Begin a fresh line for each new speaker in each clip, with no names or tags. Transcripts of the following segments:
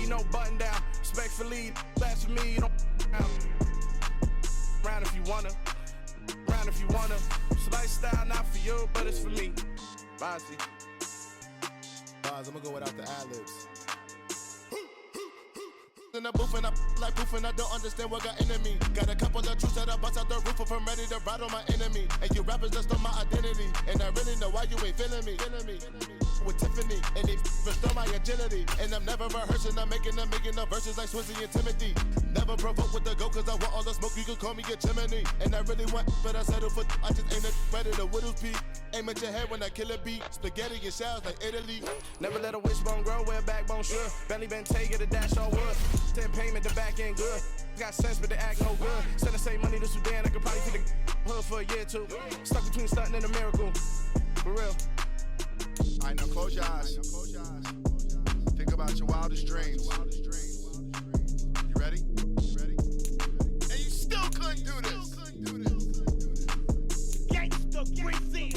me, no button down. Respectfully, blasphemy, you don't round if you wanna. Round if you wanna. It's lifestyle, not for you, but it's for me. Bonzi.
Bars, I'm gonna go without the ad-libs. In the booth and I like proof and I don't understand what got into me. Got a couple of truths that I bust out the roof if I'm ready to ride on my enemy. And you rappers just on my identity. And I really know why you ain't feeling me. With Tiffany and they restore my agility. And I'm never rehearsing, I'm making the verses like Swizzy and Timothy. Never provoke with the go cause I want all the smoke, you can call me a chimney. And I really want, but I settle for I just ain't ready to whittles pee. Aim at your head when I kill a beat. Spaghetti and shells like Italy.
Never let a wishbone grow where a backbone should. Belly been taking a dash on wood. 10 payment, the back end good. Got sense, but the act no good. Send the same money to Sudan, I could probably take the hood for a year or two. Stuck between stunting and a miracle. For real.
Alright, now close your eyes. Think about your wildest dreams. You ready? And you still couldn't do this. Gangsta Brazil.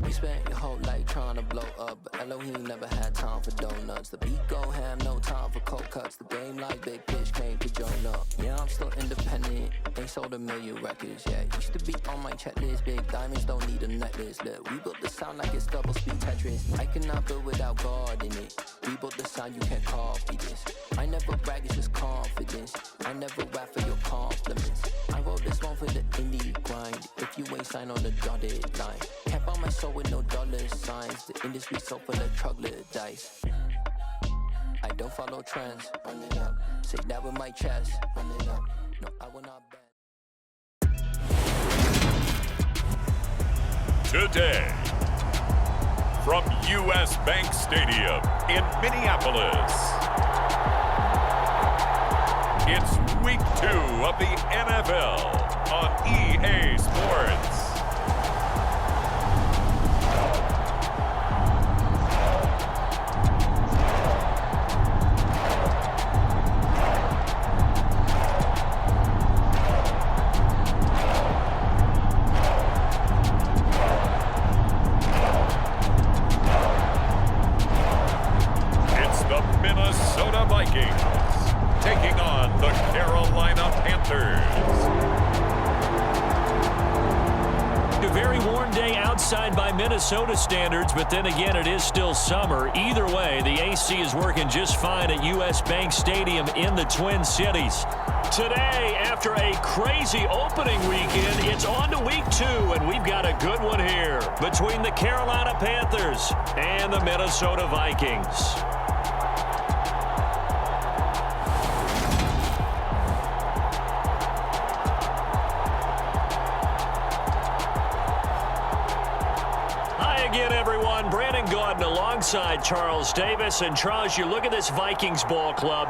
We spent your whole life trying to blow up, but Elohim never had time for donuts. The beat go ham, no time for cold cuts. The game like Big Pitch came to join up. Yeah, I'm still independent, ain't sold a million records yet. Used to be on my checklist, big diamonds don't need a necklace. Look, we built the sound like it's double speed Tetris. I cannot build without God in it. We built the sound, you can't copy this. I never brag, it's just confidence. I never rap for your compliments. I wrote this one for the indie grind. If you ain't signed on the dotted line, can't buy my soul with no dollar signs. The industry so full of troglodytes. I don't follow trends. Run it up. Say that with my chest. Run it up. No, I will not bend.
Today, from U.S. Bank Stadium in Minneapolis, it's Week 2 of the NFL on EA Sports. Minnesota Vikings taking on the Carolina Panthers.
A very warm day outside by Minnesota standards, but then again, it is still summer. Either way, the AC is working just fine at U.S. Bank Stadium in the Twin Cities. Today, after a crazy opening weekend, it's on to Week 2, and we've got a good one here between the Carolina Panthers and the Minnesota Vikings. Again, everyone, Brandon Gordon alongside Charles Davis. And Charles, you look at this Vikings ball club.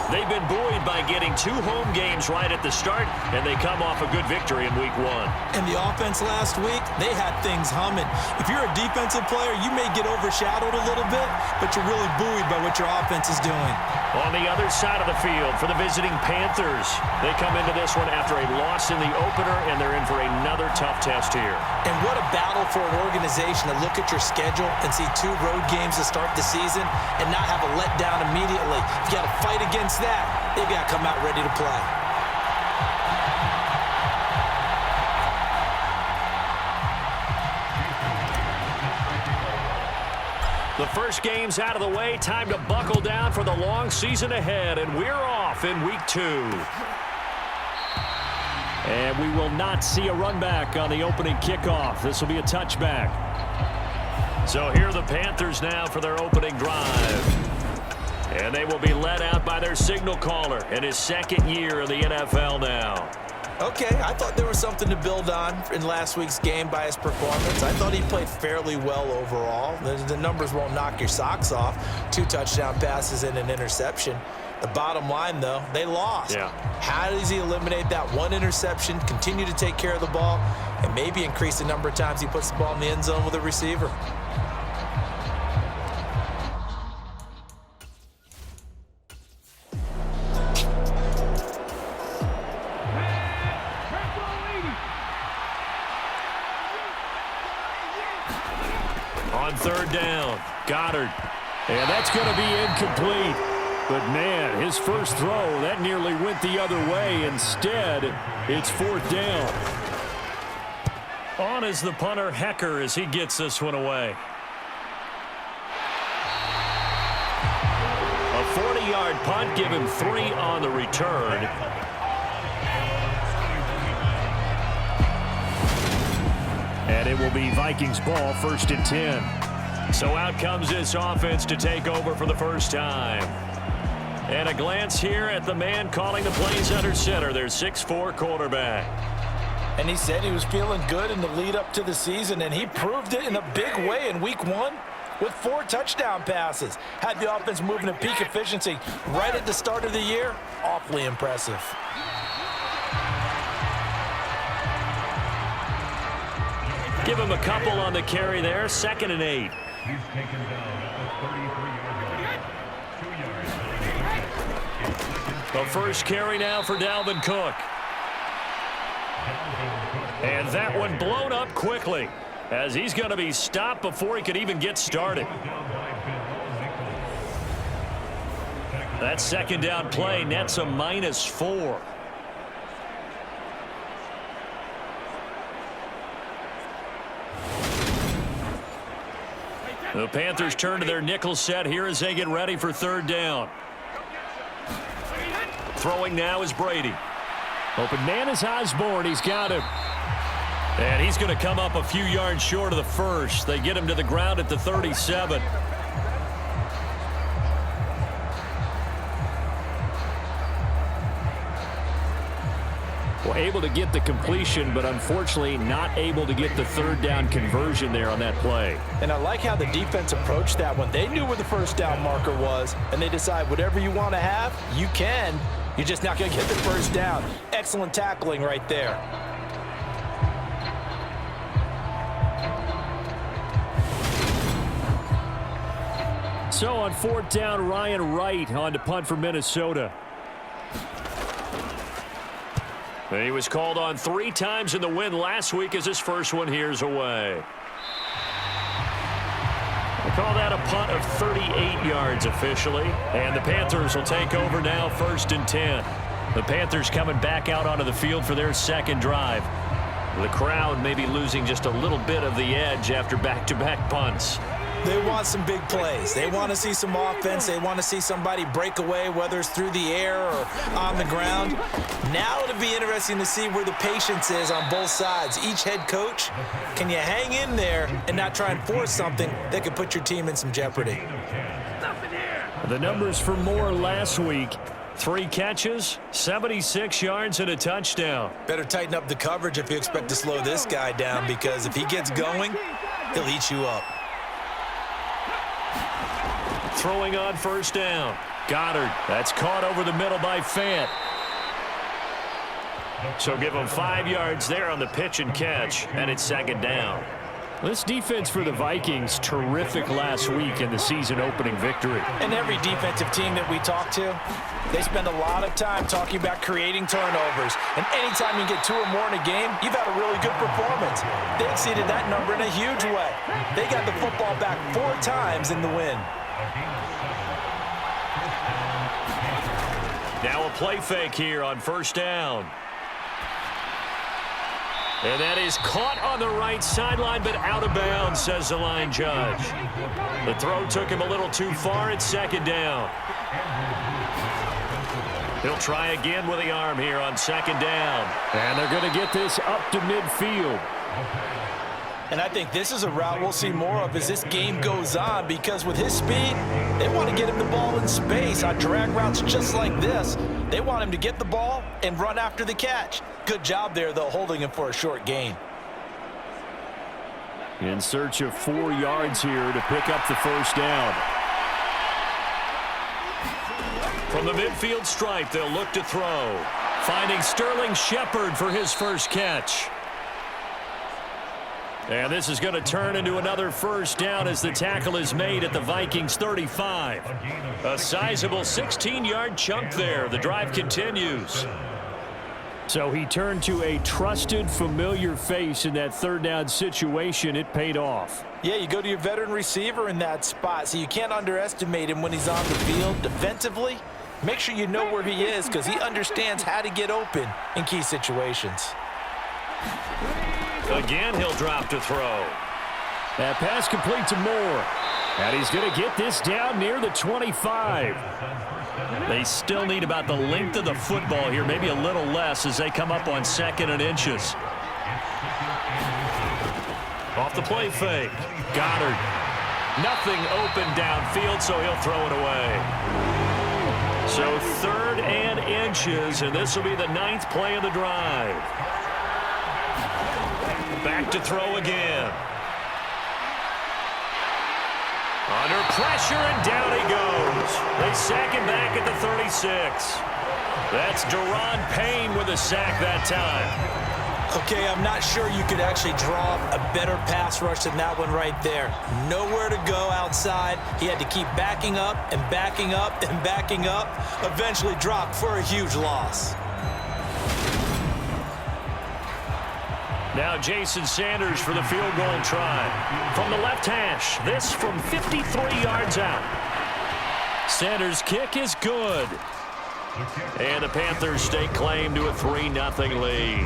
They've been buoyed by getting 2 home games right at the start, and they come off a good victory in Week 1.
And the offense last week, they had things humming. If you're a defensive player, you may get overshadowed a little bit, but you're really buoyed by what your offense is doing.
On the other side of the field for the visiting Panthers, they come into this one after a loss in the opener, and they're in for another tough test here.
And what a battle for an organization to look at your schedule and see 2 road games to start the season and not have a letdown immediately. You got to fight against that. They've got to come out ready to play.
The first game's out of the way. Time to buckle down for the long season ahead, and we're off in Week 2. And we will not see a run back on the opening kickoff. This will be a touchback. So here are the Panthers now for their opening drive. And they will be led out by their signal caller in his 2nd year in the NFL now.
Okay, I thought there was something to build on in last week's game by his performance. I thought he played fairly well overall. The numbers won't knock your socks off. 2 touchdown passes and an interception. The bottom line, though, they lost.
Yeah.
How does he eliminate that 1 interception, continue to take care of the ball, and maybe increase the number of times he puts the ball in the end zone with a receiver?
On 3rd down, Goddard And that's going to be incomplete. But, man, his first throw, that nearly went the other way. Instead, it's 4th down. On is the punter, Hecker, as he gets this one away. A 40-yard punt, give him 3 on the return. And it will be Vikings ball, 1st and 10. So out comes this offense to take over for the first time. And a glance here at the man calling the plays under center, their 6'4" quarterback.
And he said he was feeling good in the lead up to the season, and he proved it in a big way in week 1 with 4 touchdown passes. Had the offense moving at peak efficiency right at the start of the year. Awfully impressive.
Give him a couple on the carry there, 2nd and 8.
He's taken down at the 33-yard line. 2 yards.
The first carry now for Dalvin Cook. And that one blown up quickly as he's going to be stopped before he could even get started. That 2nd down play nets a -4. The Panthers turn to their nickel set here as they get ready for 3rd down. Throwing now is Brady. Open man is Osborne. He's got him. And he's going to come up a few yards short of the first. They get him to the ground at the 37. Well, able to get the completion, but unfortunately not able to get the 3rd down conversion there on that play.
And I like how the defense approached that one. They knew where the 1st down marker was, and they decide whatever you want to have, you can. You're just not going to get the 1st down. Excellent tackling right there.
So on 4th down, Ryan Wright on to punt for Minnesota. He was called on 3 times in the win last week as his first one here's away. They call that a punt of 38 yards officially. And the Panthers will take over now, 1st and 10. The Panthers coming back out onto the field for their 2nd drive. The crowd may be losing just a little bit of the edge after back-to-back punts.
They want some big plays. They want to see some offense. They want to see somebody break away, whether it's through the air or on the ground. Now it'll be interesting to see where the patience is on both sides. Each head coach, can you hang in there and not try and force something that could put your team in some jeopardy?
The numbers for Moore last week: 3 catches, 76 yards, and a touchdown.
Better tighten up the coverage if you expect to slow this guy down, because if he gets going, he'll eat you up.
Throwing on 1st down. Goddard. That's caught over the middle by Fant. So give him 5 yards there on the pitch and catch, and it's 2nd down. This defense for the Vikings, terrific last week in the season-opening victory.
And every defensive team that we talk to, they spend a lot of time talking about creating turnovers. And anytime you get 2 or more in a game, you've had a really good performance. They exceeded that number in a huge way. They got the football back 4 times in the win.
Now a play fake here on 1st down. And that is caught on the right sideline, but out of bounds, says the line judge. The throw took him a little too far. It's 2nd down. He'll try again with the arm here on 2nd down. And they're going to get this up to midfield.
And I think this is a route we'll see more of as this game goes on, because with his speed, they want to get him the ball in space on drag routes just like this. They want him to get the ball and run after the catch. Good job there, though, holding him for a short gain.
In search of 4 yards here to pick up the 1st down. From the midfield stripe, they'll look to throw. Finding Sterling Shepard for his first catch. And this is going to turn into another 1st down as the tackle is made at the Vikings 35. A sizable 16-yard chunk there. The drive continues. So he turned to a trusted, familiar face in that third down situation. It paid off.
Yeah, you go to your veteran receiver in that spot, so you can't underestimate him when he's on the field. Defensively, make sure you know where he is because he understands how to get open in key situations.
Again, he'll drop to throw. That pass complete to Moore. And he's going to get this down near the 25. They still need about the length of the football here, maybe a little less as they come up on 2nd and inches. Off the play fake. Goddard. Nothing open downfield, so he'll throw it away. So 3rd and inches, and this will be the 9th play of the drive. Back to throw again. Under pressure, and down he goes. They sack him back at the 36. That's Daron Payne with a sack that time.
Okay, I'm not sure you could actually draw a better pass rush than that one right there. Nowhere to go outside. He had to keep backing up and backing up and backing up. Eventually dropped for a huge loss.
Now Jason Sanders for the field goal try. From the left hash, this from 53 yards out. Sanders' kick is good. And the Panthers stake claim to a 3-0 lead.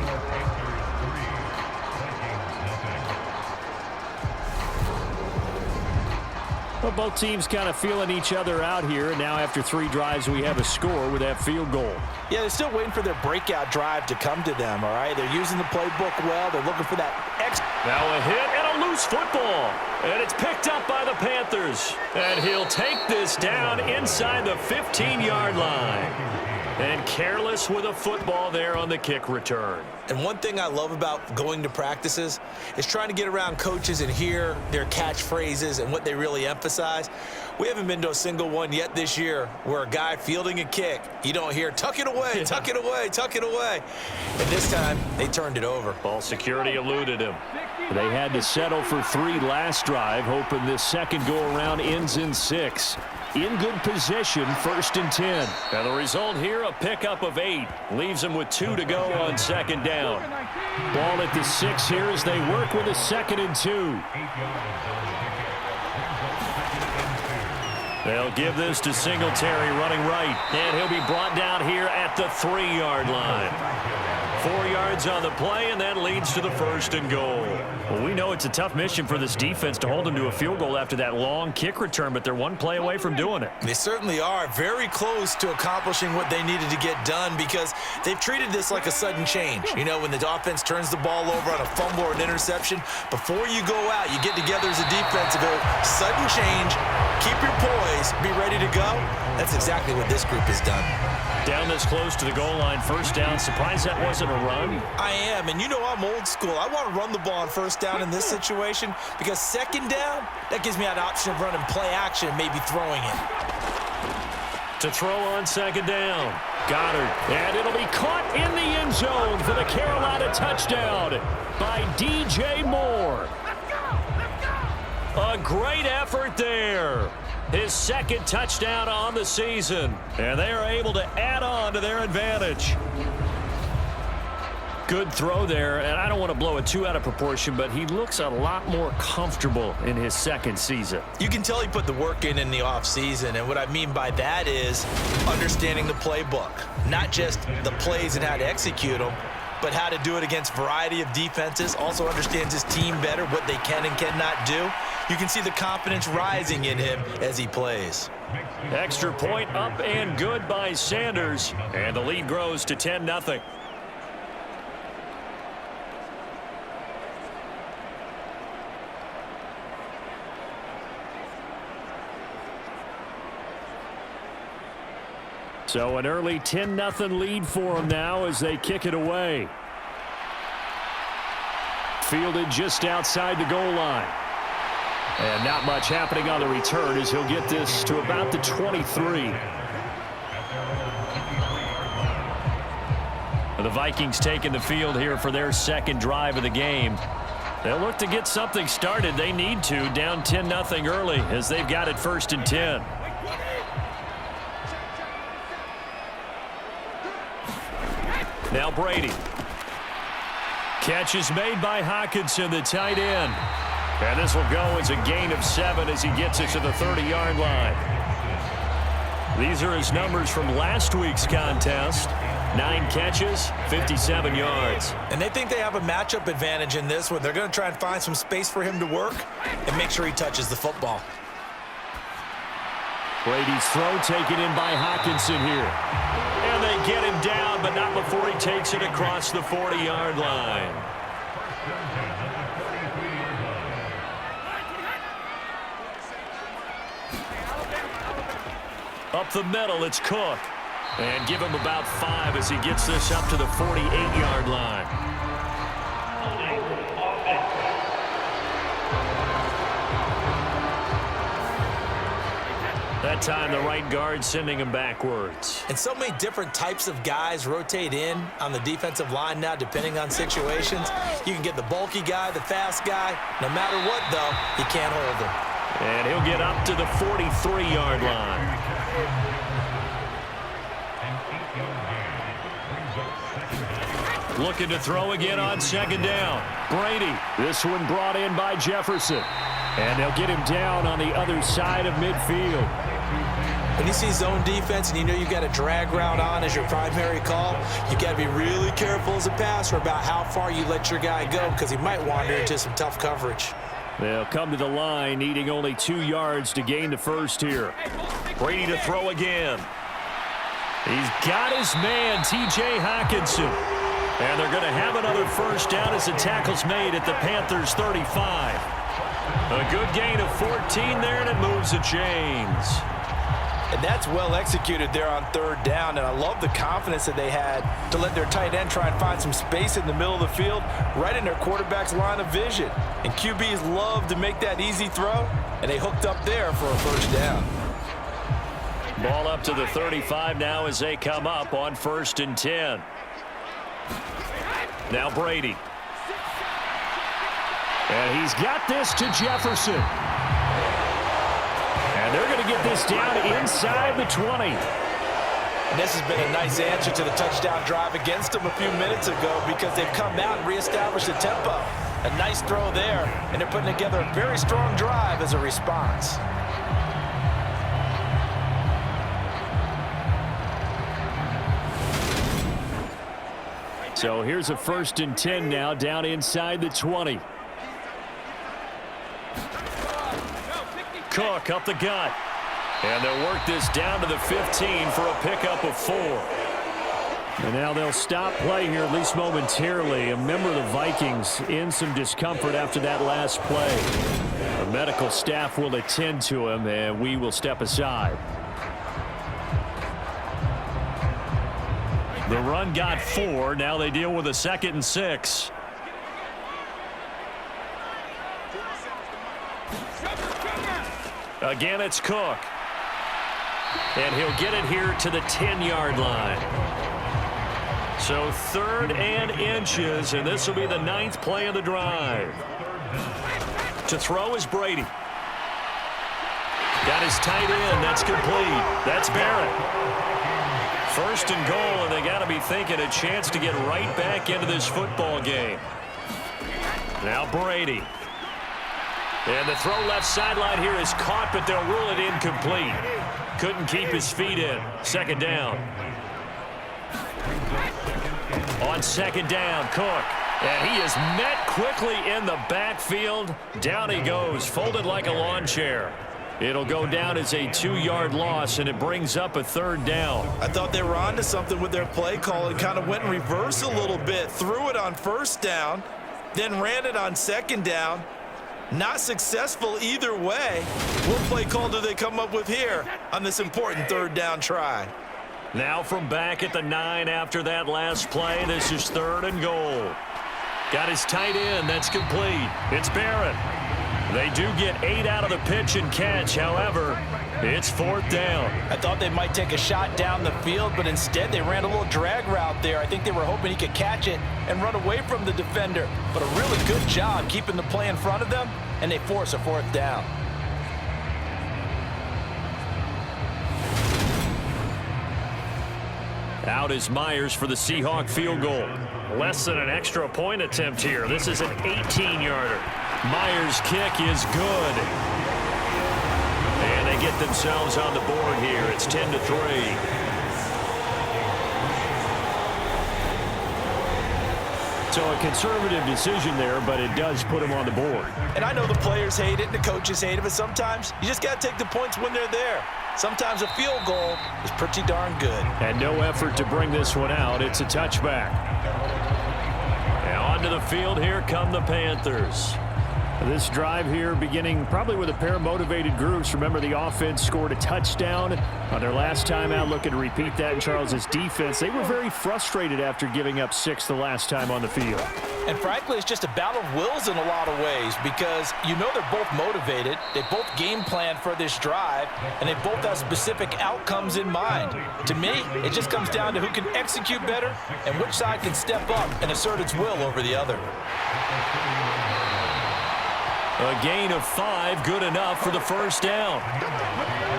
Well, both teams kind of feeling each other out here. And now after 3 drives, we have a score with that field goal.
Yeah, they're still waiting for their breakout drive to come to them, all right? They're using the playbook well. They're looking for that extra.
Now a hit and a loose football. And it's picked up by the Panthers. And he'll take this down inside the 15-yard line. And careless with a football there on the kick return.
And one thing I love about going to practices is trying to get around coaches and hear their catchphrases and what they really emphasize. We haven't been to a single one yet this year where a guy fielding a kick, you don't hear, tuck it away, tuck it away, tuck it away. And this time, they turned it over.
Ball security eluded him. They had to settle for 3 last drive, hoping this second go-around ends in 6. In good position, 1st and 10. Now the result here, a pickup of 8. Leaves them with 2 to go on 2nd down. Ball at the 6 here as they work with a 2nd and 2. They'll give this to Singletary running right. And he'll be brought down here at the 3-yard line. 4 yards on the play, and that leads to the 1st and goal. Well, we know it's a tough mission for this defense to hold them to a field goal after that long kick return, but they're 1 play away from doing it.
They certainly are very close to accomplishing what they needed to get done because they've treated this like a sudden change. You know, when the offense turns the ball over on a fumble or an interception, before you go out, you get together as a defense to go, sudden change, keep your poise, be ready to go. That's exactly what this group has done.
Down this close to the goal line, 1st down. Surprised that wasn't a run?
I am, and you know I'm old school. I want to run the ball on 1st down in this situation because 2nd down, that gives me an option of running play action and maybe throwing it.
To throw on 2nd down. Goddard, and it'll be caught in the end zone for the Carolina touchdown by DJ Moore. A great effort there. His 2nd touchdown on the season. And they are able to add on to their advantage. Good throw there, and I don't want to blow it too out of proportion, but he looks a lot more comfortable in his 2nd season.
You can tell he put the work in the offseason, and what I mean by that is understanding the playbook. Not just the plays and how to execute them, but how to do it against a variety of defenses. Also understands his team better, what they can and cannot do. You can see the confidence rising in him as he plays.
Extra point up and good by Sanders. And the lead grows to 10-0. So an early 10-0 lead for them now as they kick it away. Fielded just outside the goal line. And not much happening on the return as he'll get this to about the 23. The Vikings taking the field here for their 2nd drive of the game. They'll look to get something started. They need to, down 10-0 early as they've got it 1st and 10. Now Brady. Catch is made by Hockenson, the tight end. And this will go as a gain of 7 as he gets it to the 30-yard line. These are his numbers from last week's contest. 9 catches, 57 yards.
And they think they have a matchup advantage in this one. They're going to try and find some space for him to work and make sure he touches the football.
Brady's throw taken in by Hockenson here. And they get him down, but not before he takes it across the 40-yard line. Up the middle, it's Cook. And give him about 5 as he gets this up to the 48-yard line. That time, the right guard sending him backwards.
And so many different types of guys rotate in on the defensive line now, depending on situations. You can get the bulky guy, the fast guy. No matter what, though, you can't hold him.
And he'll get up to the 43-yard line. Looking to throw again on second down. Brady. This one brought in by Jefferson. And they'll get him down on the other side of midfield.
When you see zone defense and you know you've got a drag route on as your primary call, you've got to be really careful as a passer about how far you let your guy go because he might wander into some tough coverage.
They'll come to the line, needing only 2 yards to gain the first here. Brady to throw again. He's got his man, T.J. Hockenson. And they're going to have another first down as the tackle's made at the Panthers' 35. A good gain of 14 there, and it moves the chains.
And that's well executed there on third down, and I love the confidence that they had to let their tight end try and find some space in the middle of the field, right in their quarterback's line of vision. And QBs love to make that easy throw, and they hooked up there for a first down.
Ball up to the 35 now as they come up on 1st and 10. Now Brady. And he's got this to Jefferson. And they're going to get this down inside the 20.
And this has been a nice answer to the touchdown drive against them a few minutes ago because they've come out and reestablished the tempo. A nice throw there, and they're putting together a very strong drive as a response.
So here's a 1st and 10 now down inside the 20. Cook up the gut. And they'll work this down to the 15 for a pickup of 4. And now they'll stop play here, at least momentarily. A member of the Vikings in some discomfort after that last play. The medical staff will attend to him, and we will step aside. The run got 4. Now they deal with a 2nd and 6. Again, it's Cook. And he'll get it here to the 10-yard line. So 3rd and inches, and this will be the 9th play of the drive. To throw is Brady. Got his tight end. That's complete. That's Barrett. 1st and goal, and they got to be thinking a chance to get right back into this football game. Now Brady. And the throw left sideline here is caught, but they'll rule it incomplete. Couldn't keep his feet in. 2nd down. On 2nd down, Cook. And he is met quickly in the backfield. Down he goes, folded like a lawn chair. It'll go down as a 2-yard loss, and it brings up a 3rd down.
I thought they were onto something with their play call and kind of went in reverse a little bit. Threw it on 1st down, then ran it on 2nd down. Not successful either way. What play call do they come up with here on this important 3rd down try?
Now from back at the 9 after that last play, this is 3rd and goal. Got his tight end. That's complete. It's Barrett. They do get 8 out of the pitch and catch. However, it's 4th down.
I thought they might take a shot down the field, but instead they ran a little drag route there. I think they were hoping he could catch it and run away from the defender. But a really good job keeping the play in front of them, and they force a 4th down.
Out is Myers for the Seahawk field goal. Less than an extra point attempt here. This is an 18-yarder. Myers' kick is good. And they get themselves on the board here. It's 10-3. So a conservative decision there, but it does put him on the board.
And I know the players hate it and the coaches hate it, but sometimes you just got to take the points when they're there. Sometimes a field goal is pretty darn good.
And no effort to bring this one out. It's a touchback. Now onto the field. Here come the Panthers. This drive here beginning probably with a pair of motivated groups. Remember, the offense scored a touchdown on their last time out. Looking to repeat that in Charles' defense. They were very frustrated after giving up 6 the last time on the field.
And frankly, it's just a battle of wills in a lot of ways because you know they're both motivated. They both game plan for this drive, and they both have specific outcomes in mind. To me, it just comes down to who can execute better and which side can step up and assert its will over the other.
A gain of 5, good enough for the first down.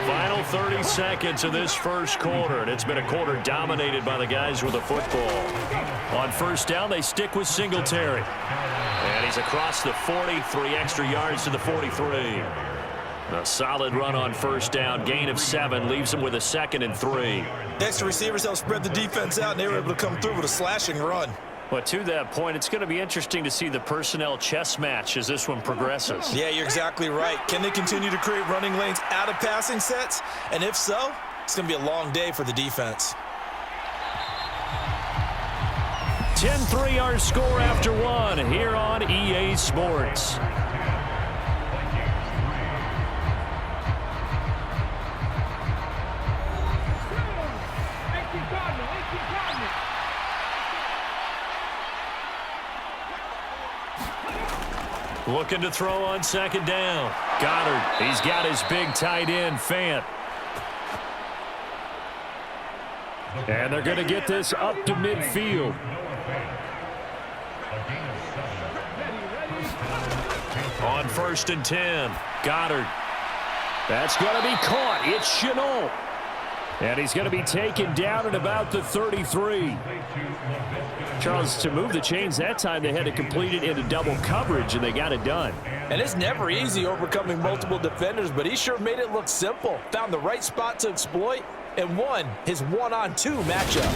Final 30 seconds of this first quarter, and it's been a quarter dominated by the guys with the football. On first down, they stick with Singletary. And he's across the 40, 3 extra yards to the 43. A solid run on first down, gain of 7, leaves him with a 2nd and 3.
The extra receivers helped spread the defense out, and they were able to come through with a slashing run.
But to that point, it's going to be interesting to see the personnel chess match as this one progresses.
Yeah, you're exactly right. Can they continue to create running lanes out of passing sets? And if so, it's going to be a long day for the defense.
10-3 our score after 1 here on EA Sports. Looking to throw on second down. Goddard, he's got his big tight end, Fant. And they're going to get this up to midfield. On 1st and 10, Goddard. That's going to be caught. It's Chenault. And he's going to be taken down at about the 33. Charles, to move the chains that time, they had to complete it into double coverage, and they got it done.
And it's never easy overcoming multiple defenders, but he sure made it look simple. Found the right spot to exploit and won his 1-on-2 matchup.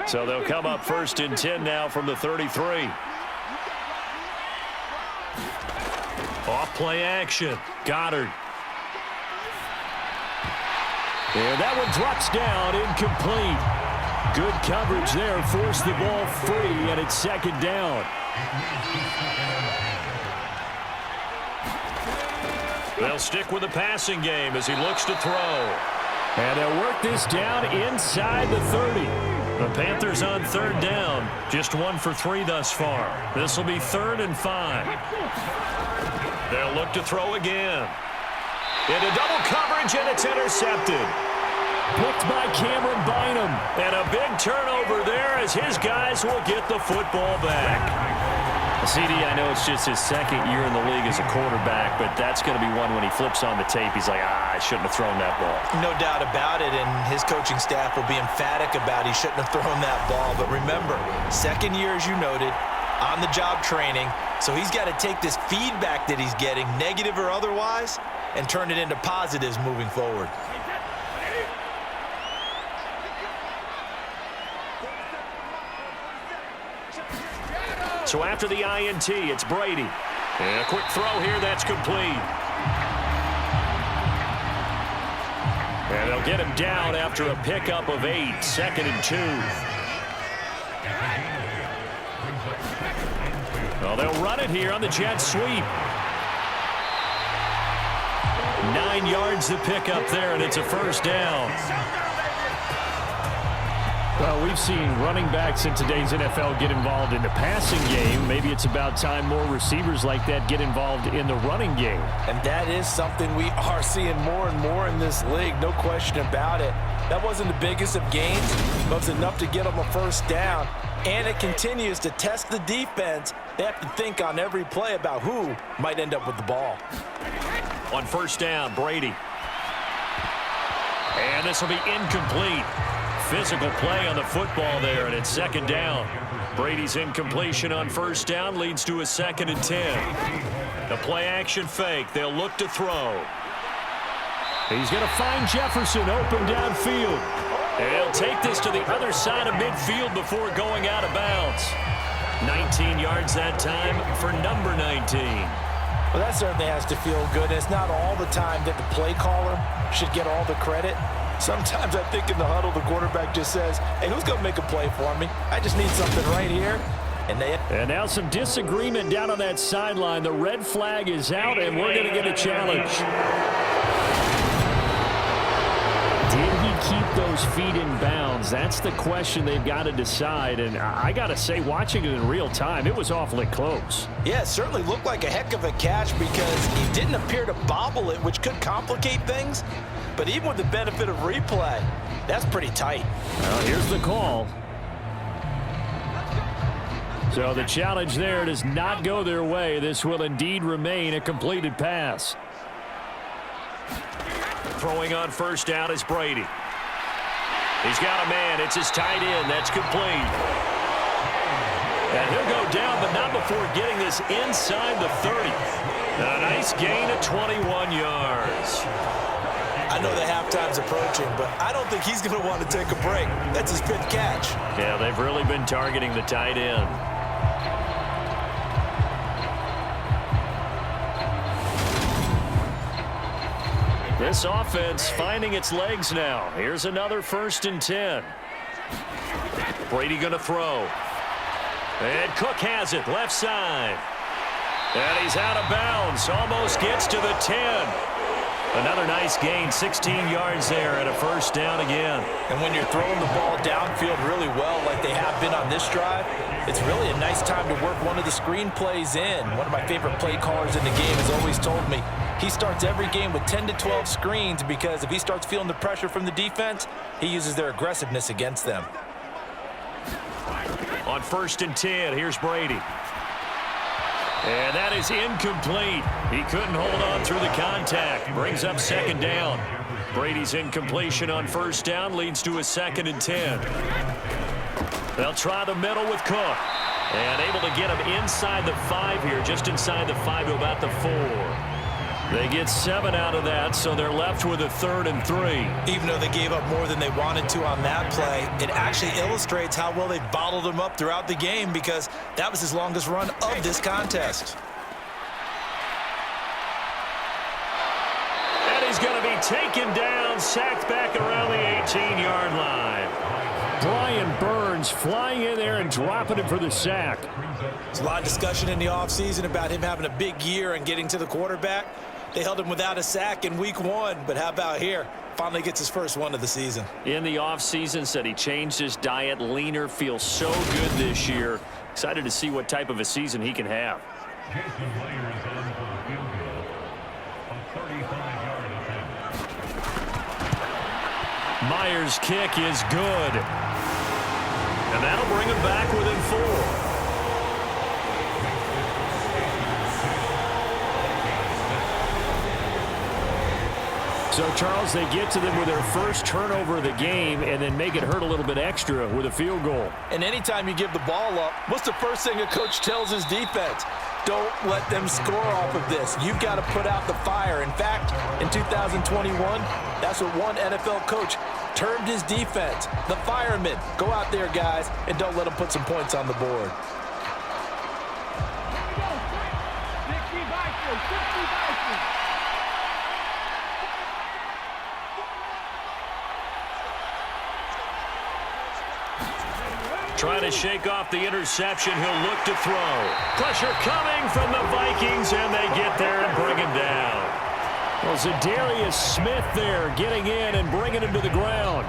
So they'll come up 1st and 10 now from the 33. Off play action. Goddard. And that one drops down, incomplete. Good coverage there, forced the ball free, and it's 2nd down. They'll stick with the passing game as he looks to throw. And they'll work this down inside the 30. The Panthers on 3rd down, just 1 for 3 thus far. This will be 3rd and 5. They'll look to throw again. Into double coverage, and it's intercepted. Picked by Cameron Bynum. And a big turnover there as his guys will get the football back. CD, I know it's just his 2nd year in the league as a quarterback, but that's going to be one when he flips on the tape, he's like, I shouldn't have thrown that ball.
No doubt about it, and his coaching staff will be emphatic about he shouldn't have thrown that ball. But remember, 2nd year, as you noted, on-the-job training, so he's got to take this feedback that he's getting, negative or otherwise, and turn it into positives moving forward.
So after the INT, it's Brady. And a quick throw here, that's complete. And they'll get him down after a pickup of 8, 2nd and 2. Well, they'll run it here on the jet sweep. 9 yards to pick up there, and it's a 1st down. Well, we've seen running backs in today's NFL get involved in the passing game. Maybe it's about time more receivers like that get involved in the running game.
And that is something we are seeing more and more in this league, no question about it. That wasn't the biggest of gains, but it was enough to get them a 1st down. And it continues to test the defense. They have to think on every play about who might end up with the ball.
On 1st down, Brady. And this will be incomplete. physical play on the football there, and it's second down. Brady's incompletion on first down leads to a 2nd and 10. The play-action fake. They'll look to throw. He's going to find Jefferson open downfield. And he'll take this to the other side of midfield before going out of bounds. 19 yards that time for number 19.
Well, that certainly has to feel good. It's not all the time that the play caller should get all the credit. Sometimes I think in the huddle, the quarterback just says, hey, who's going to make a play for me? I just need something right here. And now some disagreement down on that sideline. The red flag is out, and we're going to get a challenge. Did he keep those feet in bounds? That's the question they've got to decide. And I got to say, watching it in real time, it was awfully close. Yeah, it certainly looked like a heck of a catch because he didn't appear to bobble it, which could complicate things. But even with the benefit of replay, that's pretty tight. Well, here's the call. So the challenge there does not go their way. This will indeed remain a completed pass. Throwing on first down is Brady. He's got a man. It's his tight end. That's complete. And he'll go down, but not before getting this inside the 30. A nice gain of 21 yards. I know the halftime's approaching, but I don't think he's going to want to take a break. That's his 5th catch. Yeah, they've really been targeting the tight end. This offense finding its legs now. Here's another 1st and 10. Brady going to throw. And Cook has it, left side. And he's out of bounds. Almost gets to the 10. Another nice gain, 16 yards there, and a 1st down again. And when you're throwing the ball downfield really well like they have been on this drive, it's really a nice time to work one of the screen plays in. One of my favorite play callers in the game has always told me he starts every game with 10 to 12 screens because if he starts feeling the pressure from the defense, he uses their aggressiveness against them. On 1st and 10, here's Brady. And that is incomplete. He couldn't hold on through the contact. Brings up 2nd down. Brady's incompletion on 1st down leads to a 2nd and 10. They'll try the middle with Cook. And able to get him inside the 5 here, just inside the 5 to about the 4. They get 7 out of that, so they're left with a 3rd and 3. Even though they gave up more than they wanted to on that play, it actually illustrates how well they bottled him up throughout the game because that was his longest run of this contest. And he's going to be taken down, sacked back around the 18-yard line. Brian Burns flying in there and dropping him for the sack. There's a lot of discussion in the offseason about him having a big year and getting to the quarterback. They held him without a sack in week 1, but how about here? Finally gets his first one of the season. In the offseason, said he changed his diet, leaner, feels so good this year. Excited to see what type of a season he can have. Myers' kick is good. And that'll bring him back within 4. So, Charles, they get to them with their first turnover of the game and then make it hurt a little bit extra with a field goal. And anytime you give the ball up, what's the first thing a coach tells his defense? Don't let them score off of this. You've got to put out the fire. In fact, in 2021, that's what one NFL coach termed his defense. The firemen. Go out there, guys, and don't let them put some points on the board. Trying to shake off the interception. He'll look to throw. Pressure coming from the Vikings, and they get there and bring him down. Well, Zadarius Smith there getting in and bringing him to the ground.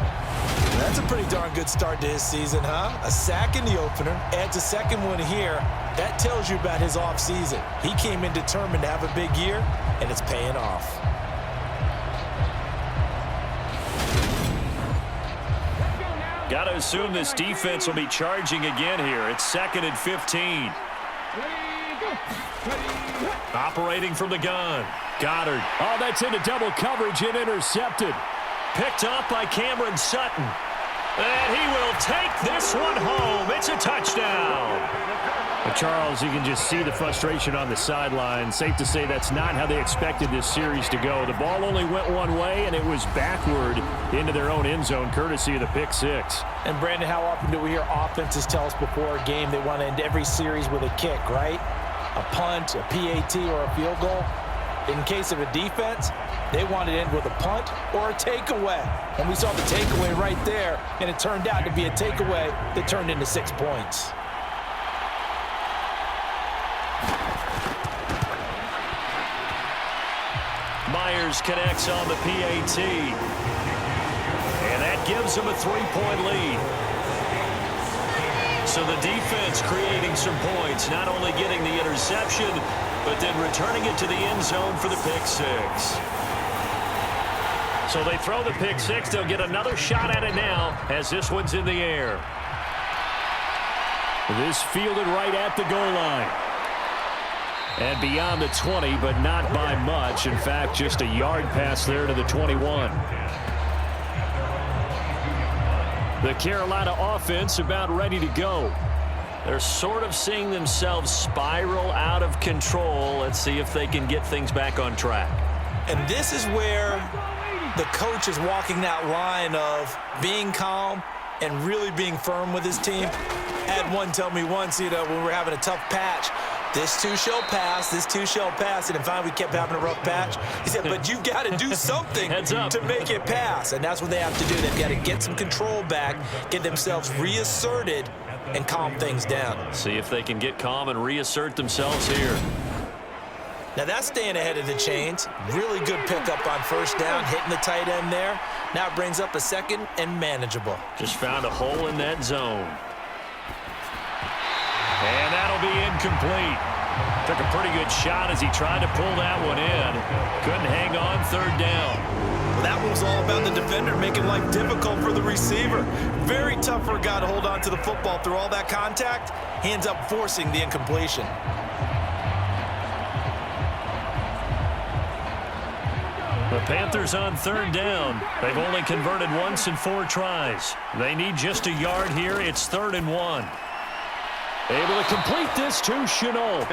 That's a pretty darn good start to his season, huh? A sack in the opener, adds a second one here. That tells you about his offseason. He came in determined to have a big year, and it's paying off. Got to assume this defense will be charging again here. It's 2nd and 15. Operating from the gun. Goddard. Oh, that's into double coverage and intercepted. Picked off by Cameron Sutton.
And he will take this one home. It's a touchdown.
Charles, you can just see the frustration on the sideline. Safe to say that's not how they expected this series to go. The ball only went one way, and it was backward into their own end zone, courtesy of the pick six.
And, Brandon, how often do we hear offenses tell us before a game they want to end every series with a kick, right? A punt, a PAT, or a field goal. In case of a defense, they wanted to end with a punt or a takeaway. And we saw the takeaway right there, and it turned out to be a takeaway that turned into 6 points.
Myers connects on the PAT. And that gives them a 3-point lead. So the defense creating some points, not only getting the interception, but then returning it to the end zone for the pick six.
So they throw the pick six. They'll get another shot at it now as this one's in the air. This fielded right at the goal line. And beyond the 20, but not by much. In fact, just a yard pass there to the 21. The Carolina offense about ready to go. They're sort of seeing themselves spiral out of control. Let's see if they can get things back on track.
And this is where the coach is walking that line of being calm and really being firm with his team. I had one tell me once, when we were having a tough patch, this too shall pass, this too shall pass. And finally we kept having a rough patch. He said, but you've got to do something to make it pass. And that's what they have to do. They've got to get some control back, get themselves reasserted, and calm things down.
See if they can get calm and reassert themselves here.
Now that's staying ahead of the chains. Really good pickup on first down, hitting the tight end there. Now it brings up a second and manageable.
Just found a hole in that zone. And that'll be incomplete. Took a pretty good shot as he tried to pull that one in. Couldn't hang on third down.
Well, that one was all about the defender making life difficult for the receiver. Very tough for a guy to hold on to the football through all that contact. He ends up forcing the incompletion.
The Panthers on third down. They've only converted once in 4 tries. They need just a yard here. It's 3rd and 1. Able to complete this to Chenault.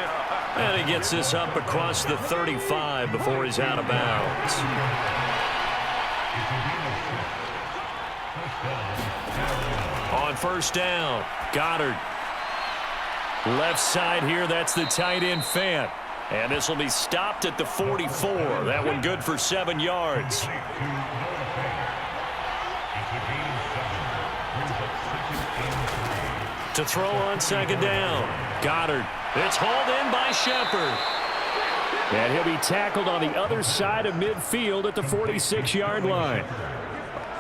And he gets this up across the 35 before he's out of bounds. On first down, Goddard. Left side here, that's the tight end Fant. And this will be stopped at the 44. That one good for 7 yards. To throw on second down, Goddard. It's hauled in by Shepard.
And he'll be tackled on the other side of midfield at the 46-yard line.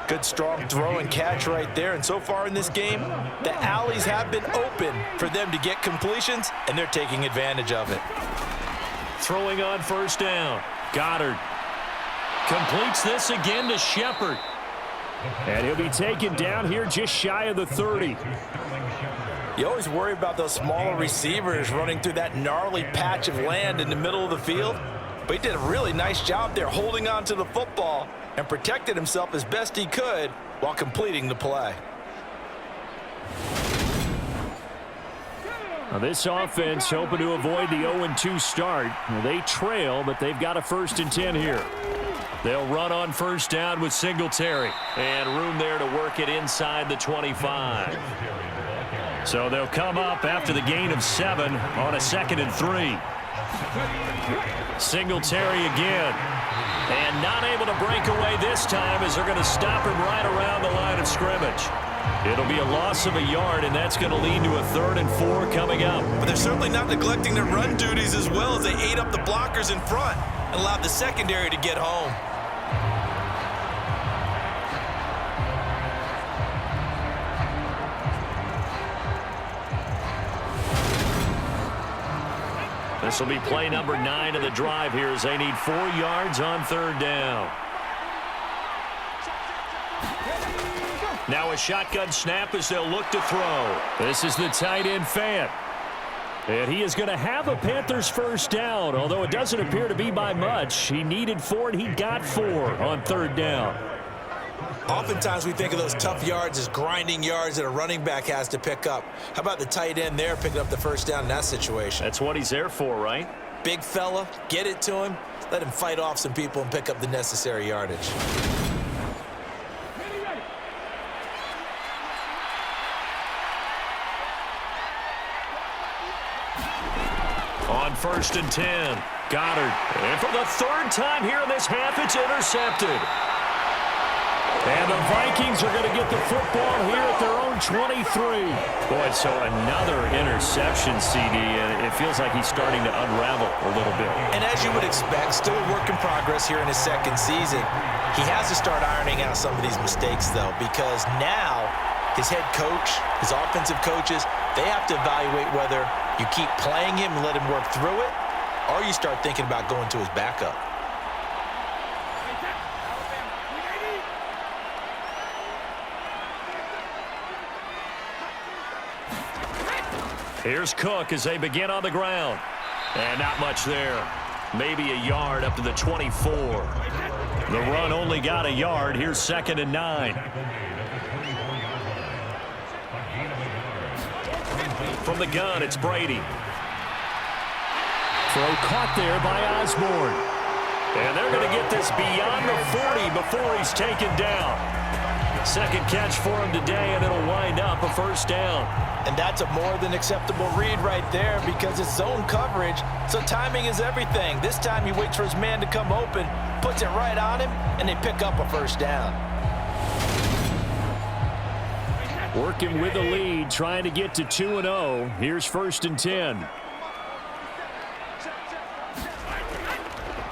Good strong throw and catch right there. And so far in this game, the alleys have been open for them to get completions, and they're taking advantage of it.
Throwing on first down, Goddard. Completes this again to Shepard.
And he'll be taken down here just shy of the 30.
You always worry about those smaller receivers running through that gnarly patch of land in the middle of the field. But he did a really nice job there holding on to the football and protected himself as best he could while completing the play.
Now this offense hoping to avoid the 0-2 start. They trail, but they've got a 1st and 10 here.
They'll run on first down with Singletary. And room there to work it inside the 25. So they'll come up after the gain of 7 on a 2nd and 3. Singletary again. And not able to break away this time as they're going to stop him right around the line of scrimmage. It'll be a loss of a yard, and that's going to lead to a 3rd and 4 coming up.
But they're certainly not neglecting their run duties as well as they ate up the blockers in front and allowed the secondary to get home.
This will be play number 9 of the drive here as they need 4 yards on 3rd down. Now a shotgun snap as they'll look to throw.
This is the tight end Fant. And he is going to have a Panthers first down, although it doesn't appear to be by much. He needed 4 and he got 4 on 3rd down.
Oftentimes we think of those tough yards as grinding yards that a running back has to pick up. How about the tight end there picking up the first down in that situation?
That's what he's there for, right?
Big fella, get it to him, let him fight off some people and pick up the necessary yardage.
On 1st and 10, Goddard. And for the third time here in this half, it's intercepted. And the Vikings are going to get the football here at their own 23. Boy, so another interception, CD, and it feels like he's starting to unravel a little bit.
And as you would expect, still a work in progress here in his second season. He has to start ironing out some of these mistakes, though, because now his head coach, his offensive coaches, they have to evaluate whether you keep playing him and let him work through it, or you start thinking about going to his backup.
Here's Cook as they begin on the ground. And not much there. Maybe a yard up to the 24. The run only got a yard. Here's 2nd and 9. From the gun, it's Brady. Throw caught there by Osborne. And they're going to get this beyond the 40 before he's taken down. Second catch for him today, and it'll wind up a first down.
And that's a more than acceptable read right there because it's zone coverage, so timing is everything. This time he waits for his man to come open, puts it right on him, and they pick up a first down.
Working with the lead, trying to get to 2-0. Here's 1st and 10.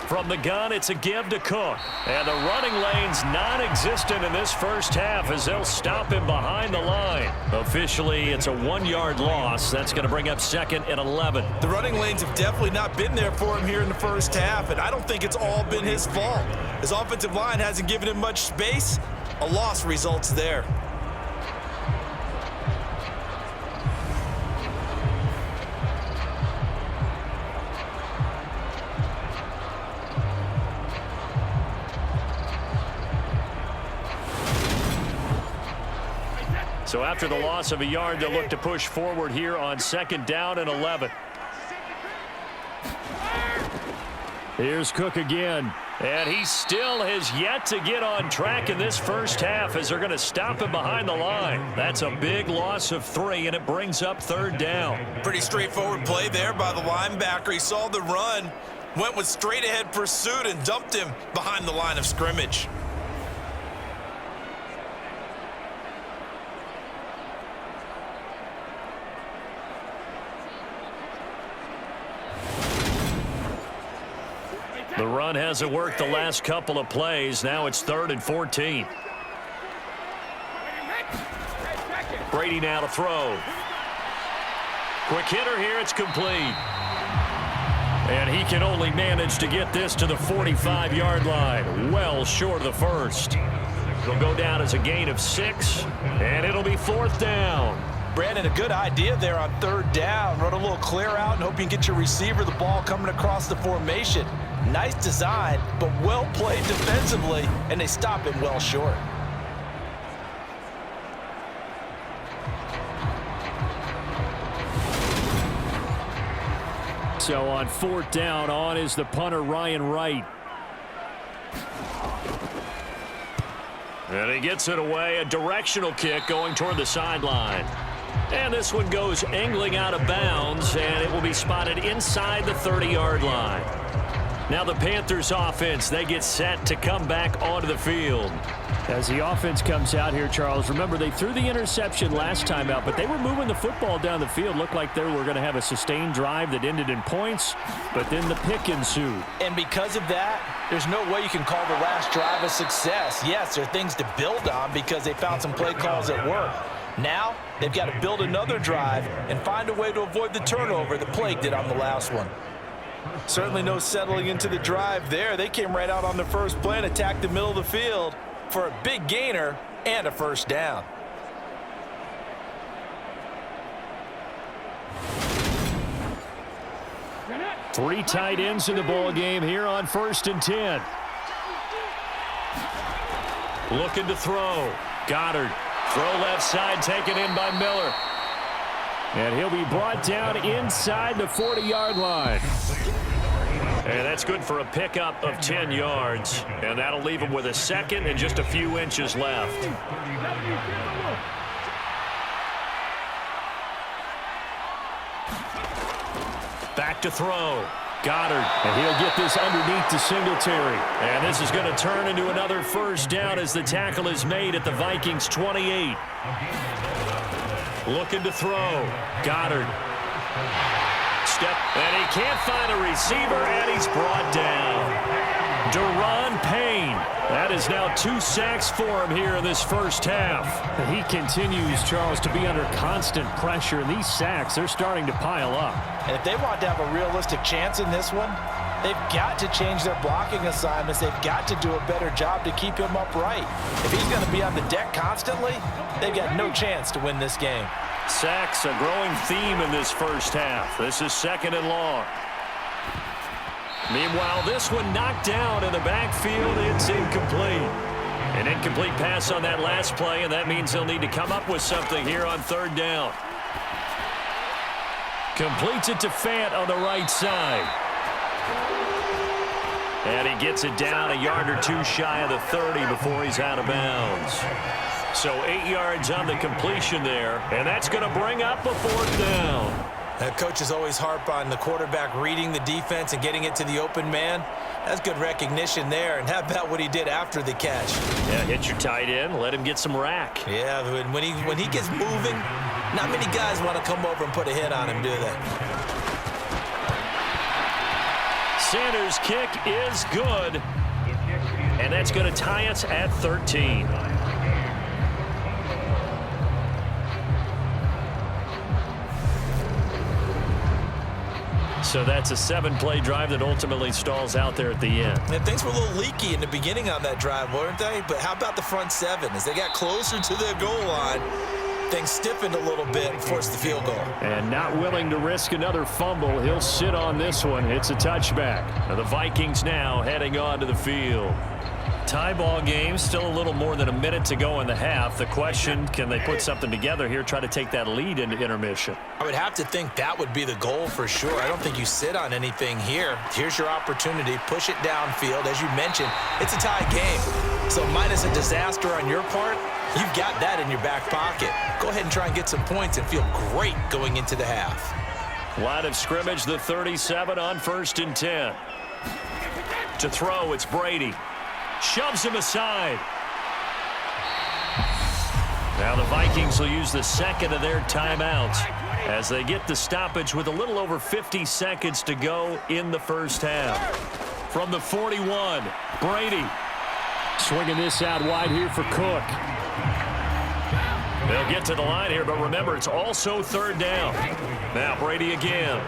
From the gun, it's a give to Cook. And the running lane's non-existent in this first half as they'll stop him behind the line. Officially, it's a 1-yard loss. That's going to bring up 2nd and 11.
The running lanes have definitely not been there for him here in the first half, and I don't think it's all been his fault. His offensive line hasn't given him much space. A loss results there.
So after the loss of a yard, they'll look to push forward here on 2nd down and 11. Here's Cook again. And he still has yet to get on track in this first half as they're going to stop him behind the line. That's a big loss of 3, and it brings up 3rd down.
Pretty straightforward play there by the linebacker. He saw the run, went with straight-ahead pursuit, and dumped him behind the line of scrimmage.
The run hasn't worked the last couple of plays. Now it's 3rd and 14. Brady now to throw. Quick hitter here. It's complete. And he can only manage to get this to the 45-yard line. Well short of the first. It'll go down as a gain of 6. And it'll be 4th down.
Brandon, a good idea there on 3rd down. Run a little clear out and hope you can get your receiver the ball coming across the formation. Nice design, but well played defensively, and they stop him well short.
So on 4th down, on is the punter, Ryan Wright. And he gets it away, a directional kick going toward the sideline. And this one goes angling out of bounds, and it will be spotted inside the 30-yard line. Now the Panthers offense, they get set to come back onto the field. As the offense comes out here, Charles, remember they threw the interception last time out, but they were moving the football down the field. Looked like they were going to have a sustained drive that ended in points, but then the pick ensued.
And because of that, there's no way you can call the last drive a success. Yes, there are things to build on because they found some play calls that work. Now, they've got to build another drive and find a way to avoid the turnover that plagued it on the last one. Certainly no settling into the drive there. They came right out on the first play and attacked the middle of the field for a big gainer and a first down.
Three tight ends in the ball game here on 1st and 10. Looking to throw. Goddard. Throw left side, taken in by Miller.
And he'll be brought down inside the 40-yard line.
And that's good for a pickup of 10 yards. And that'll leave him with a second and just a few inches left. Back to throw. Goddard.
And he'll get this underneath to Singletary.
And this is going to turn into another first down as the tackle is made at the Vikings 28. Looking to throw. Goddard. Step. And he can't find a receiver, and he's brought down. Deron Payne. That is now 2 sacks for him here in this first half.
He continues, Charles, to be under constant pressure, and these sacks, they're starting to pile up.
And if they want to have a realistic chance in this one, they've got to change their blocking assignments. They've got to do a better job to keep him upright. If he's going to be on the deck constantly, they've got no chance to win this game.
Sacks, a growing theme in this first half. This is 2nd and long. Meanwhile, this one knocked down in the backfield. It's incomplete. An incomplete pass on that last play, and that means they'll need to come up with something here on 3rd down. Completes it to Fant on the right side. And he gets it down a yard or 2 shy of the 30 before he's out of bounds. So 8 yards on the completion there, and that's going to bring up a 4th down.
Coaches always harp on the quarterback reading the defense and getting it to the open man. That's good recognition there. And how about what he did after the catch?
Yeah, hit your tight end, let him get some rack.
Yeah, when he gets moving, not many guys want to come over and put a hit on him, do they?
Sanders' kick is good, and that's going to tie us at 13. So that's a 7-play drive that ultimately stalls out there at the end.
And things were a little leaky in the beginning on that drive, weren't they? But how about the front 7? As they got closer to their goal line, things stiffened a little bit and forced the field goal.
And not willing to risk another fumble, he'll sit on this one. It's a touchback.
Now the Vikings now heading on to the field. Tie ball game, still a little more than a minute to go in the half. The question, can they put something together here, try to take that lead into intermission?
I would have to think that would be the goal for sure. I don't think you sit on anything here. Here's your opportunity. Push it downfield. As you mentioned, it's a tie game. So minus a disaster on your part, you've got that in your back pocket. Go ahead and try and get some points and feel great going into the half.
Line of scrimmage, the 37 on 1st and 10. To throw, it's Brady. Shoves him aside. Now the Vikings will use the 2nd of their timeouts as they get the stoppage with a little over 50 seconds to go in the first half. From the 41, Brady.
Swinging this out wide here for Cook.
They'll get to the line here, but remember, it's also 3rd down. Now Brady again.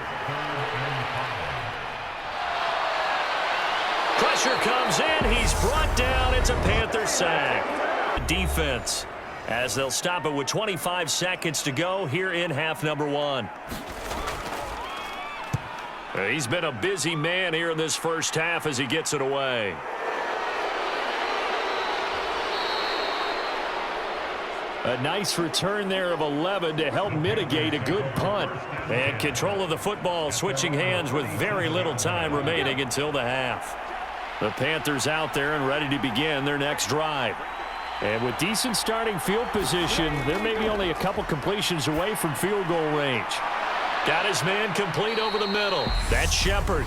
Pressure comes in. He's brought down. It's a Panther sack. Defense as they'll stop it with 25 seconds to go here in half number 1. He's been a busy man here in this first half as he gets it away.
A nice return there of 11 to help mitigate a good punt.
And control of the football switching hands with very little time remaining until the half. The Panthers out there and ready to begin their next drive.
And with decent starting field position, they're maybe only a couple completions away from field goal range.
Got his man complete over the middle. That's Shepard.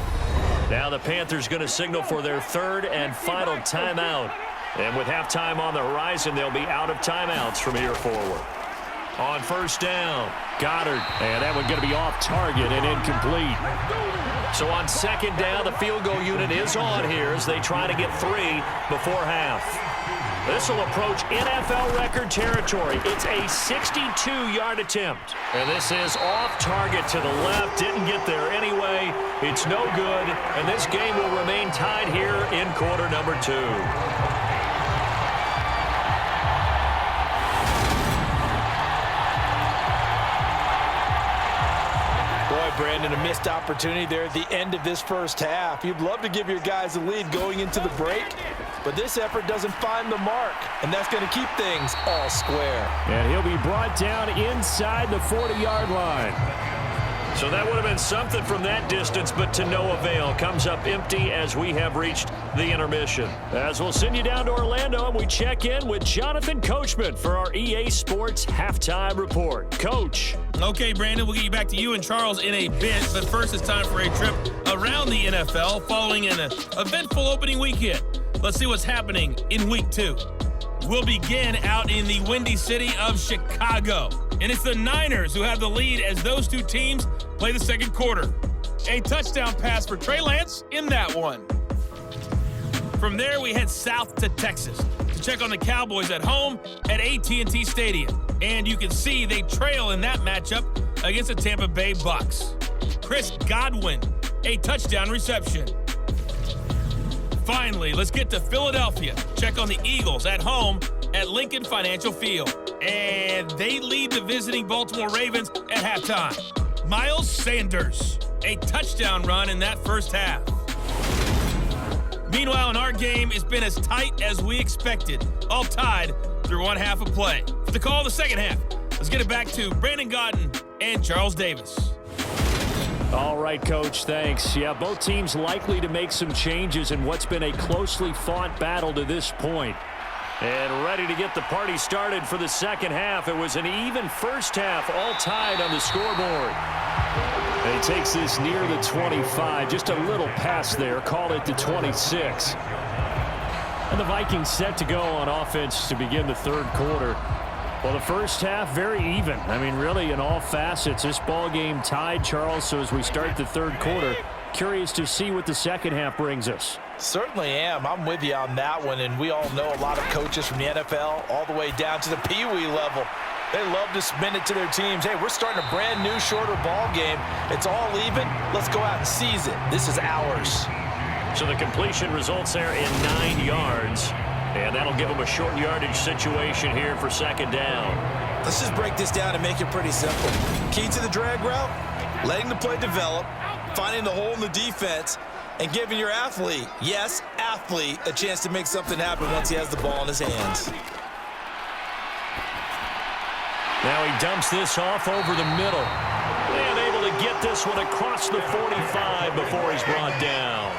Now the Panthers going to signal for their 3rd and final timeout. And with halftime on the horizon, they'll be out of timeouts from here forward. On 1st down, Goddard.
And that one going to be off target and incomplete.
So on 2nd down, the field goal unit is on here as they try to get 3 before half. This will approach NFL record territory. It's a 62-yard attempt. And this is off target to the left. Didn't get there anyway. It's no good. And this game will remain tied here in quarter number 2.
Brandon, a missed opportunity there at the end of this first half. You'd love to give your guys a lead going into the break. but this effort doesn't find the mark, and that's going to keep things all square.
And he'll be brought down inside the 40-yard line.
So that would have been something from that distance, but to no avail. Comes up empty as we have reached the intermission. As we'll send you down to Orlando, and we check in with Jonathan Coachman for our EA Sports Halftime Report. Coach.
Okay, Brandon, we'll get you back to you and Charles in a bit, but first it's time for a trip around the NFL following an eventful opening weekend. Let's see what's happening in Week 2. We'll begin out in the windy city of Chicago. And it's the Niners who have the lead as those two teams play the second quarter. A touchdown pass for Trey Lance in that one. From there, we head south to Texas to check on the Cowboys at home at AT&T Stadium. And you can see they trail in that matchup against the Tampa Bay Bucks. Chris Godwin, a touchdown reception. Finally, let's get to Philadelphia. Check on the Eagles at home at Lincoln Financial Field. And they lead the visiting Baltimore Ravens at halftime. Miles Sanders, a touchdown run in that first half. Meanwhile, in our game, it's been as tight as we expected, all tied through one half of play. For the call of the second half, let's get it back to Brandon Godden and Charles Davis.
All right, Coach, thanks. Yeah, both teams likely to make some changes in what's been a closely fought battle to this point.
And ready to get the party started for the second half. It was an even first half, all tied on the scoreboard.
And he takes this near the 25. Just a little pass there. Call it the 26. And the Vikings set to go on offense to begin the third quarter. Well, the first half, very even. I mean, really, in all facets, this ball game tied, Charles. So as we start the third quarter, curious to see what the second half brings us.
Certainly am. I'm with you on that one, and we all know a lot of coaches from the NFL all the way down to the Pee Wee level. They love to spin it to their teams. Hey, we're starting a brand new, shorter ball game. It's all even. Let's go out and seize it. This is ours.
So the completion results there in 9 yards. And that'll give them a short yardage situation here for second down.
Let's just break this down and make it pretty simple. Key to the drag route, letting the play develop, finding the hole in the defense, and giving your athlete, yes, athlete, a chance to make something happen once he has the ball in his hands.
Now he dumps this off over the middle. And able to get this one across the 45 before he's brought down.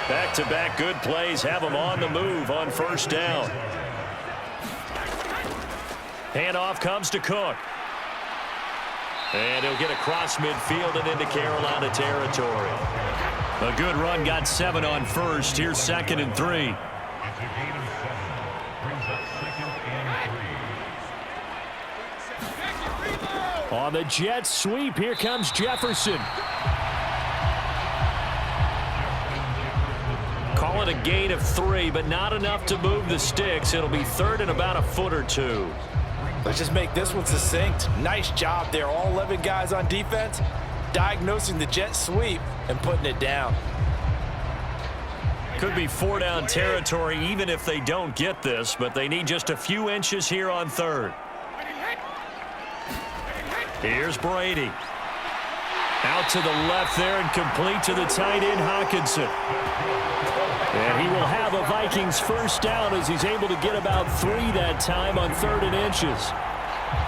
Back-to-back good plays have him on the move on first down. Handoff comes to Cook. And he'll get across midfield and into Carolina territory. A good run, got 7 on first. Here's 2nd and 3.
On the jet sweep, here comes Jefferson.
Call it a gain of 3, but not enough to move the sticks. It'll be third and about a foot or 2.
Let's just make this one succinct. Nice job there. All 11 guys on defense diagnosing the jet sweep and putting it down.
Could be 4-down territory even if they don't get this, but they need just a few inches here on third. Here's Brady. Out to the left there and complete to the tight end, Hockenson. And he will have a Vikings first down as he's able to get about 3 that time on 3rd and inches.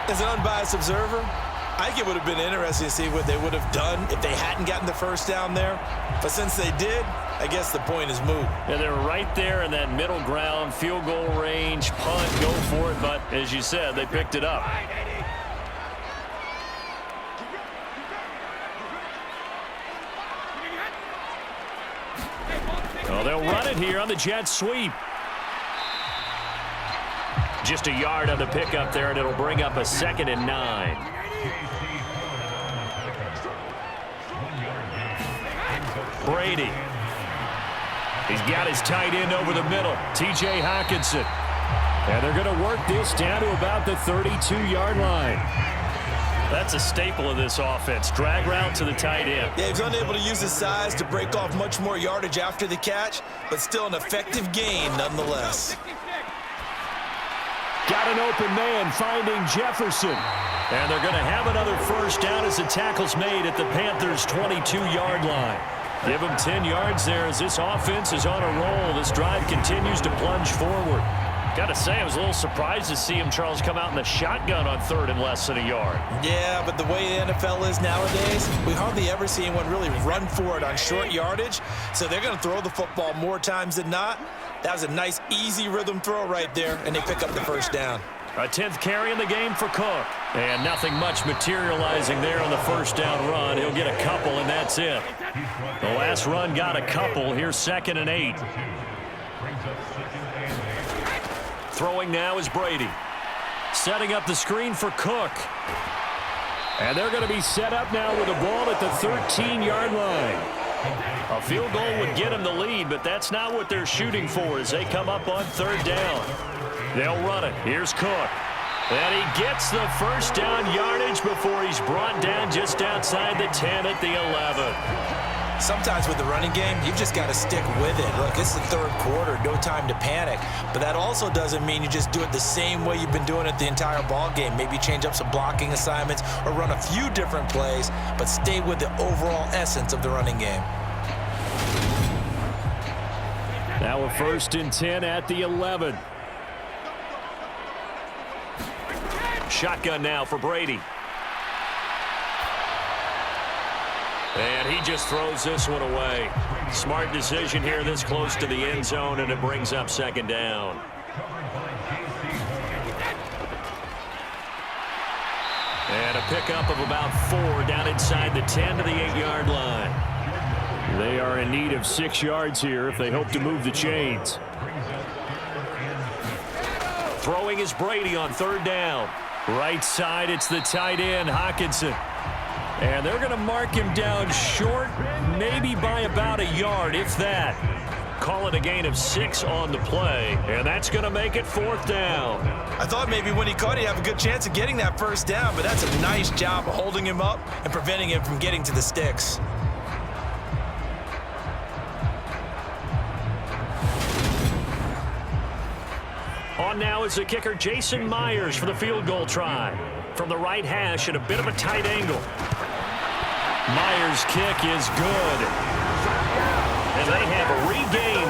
As an unbiased observer, I think it would have been interesting to see what they would have done if they hadn't gotten the first down there. But since they did, I guess the point is moot.
Yeah, they're right there in that middle ground, field goal range, punt, go for it. But as you said, they picked it up. Oh, they'll run it here on the jet sweep. Just a yard on the pickup there, and it'll bring up a 2nd and 9. Brady. He's got his tight end over the middle, T.J. Hockenson. And they're going to work this down to about the 32-yard line. That's a staple of this offense. Drag route to the tight end.
Yeah, he's unable to use his size to break off much more yardage after the catch, but still an effective gain nonetheless.
Got an open man finding Jefferson.
And they're going to have another first down as the tackle's made at the Panthers' 22-yard line. Give him 10 yards there as this offense is on a roll. This drive continues to plunge forward.
Got to say, I was a little surprised to see him, Charles, come out in the shotgun on 3rd and less than a yard.
Yeah, but the way the NFL is nowadays, we hardly ever see anyone really run for it on short yardage. So they're going to throw the football more times than not. That was a nice, easy rhythm throw right there, and they pick up the first down.
A 10th carry in the game for Cook. And nothing much materializing there on the first down run. He'll get a couple, and that's it. The last run got a couple. Here's 2nd and 8. Throwing now is Brady. Setting up the screen for Cook.
And they're going to be set up now with the ball at the 13-yard line.
A field goal would get him the lead, but that's not what they're shooting for as they come up on 3rd down. They'll run it. Here's Cook. And he gets the first down yardage before he's brought down just outside the 10 at the 11.
Sometimes with the running game, you've just got to stick with it. Look, it's the 3rd quarter, no time to panic. But that also doesn't mean you just do it the same way you've been doing it the entire ball game. Maybe change up some blocking assignments or run a few different plays, but stay with the overall essence of the running game.
Now a 1st and 10 at the 11.
Shotgun now for Brady. And he just throws this one away. Smart decision here this close to the end zone, and it brings up 2nd down. And a pickup of about 4 down inside the 10 to the 8-yard line.
They are in need of 6 yards here if they hope to move the chains.
Throwing is Brady on 3rd down. Right side, it's the tight end, Hockenson. And they're going to mark him down short, maybe by about a yard, if that. Call it a gain of 6 on the play, and that's going to make it 4th down.
I thought maybe when he caught it, he'd have a good chance of getting that first down, but that's a nice job of holding him up and preventing him from getting to the sticks.
On now is the kicker, Jason Myers, for the field goal try. From the right hash at a bit of a tight angle. Myers' kick is good. And they have regained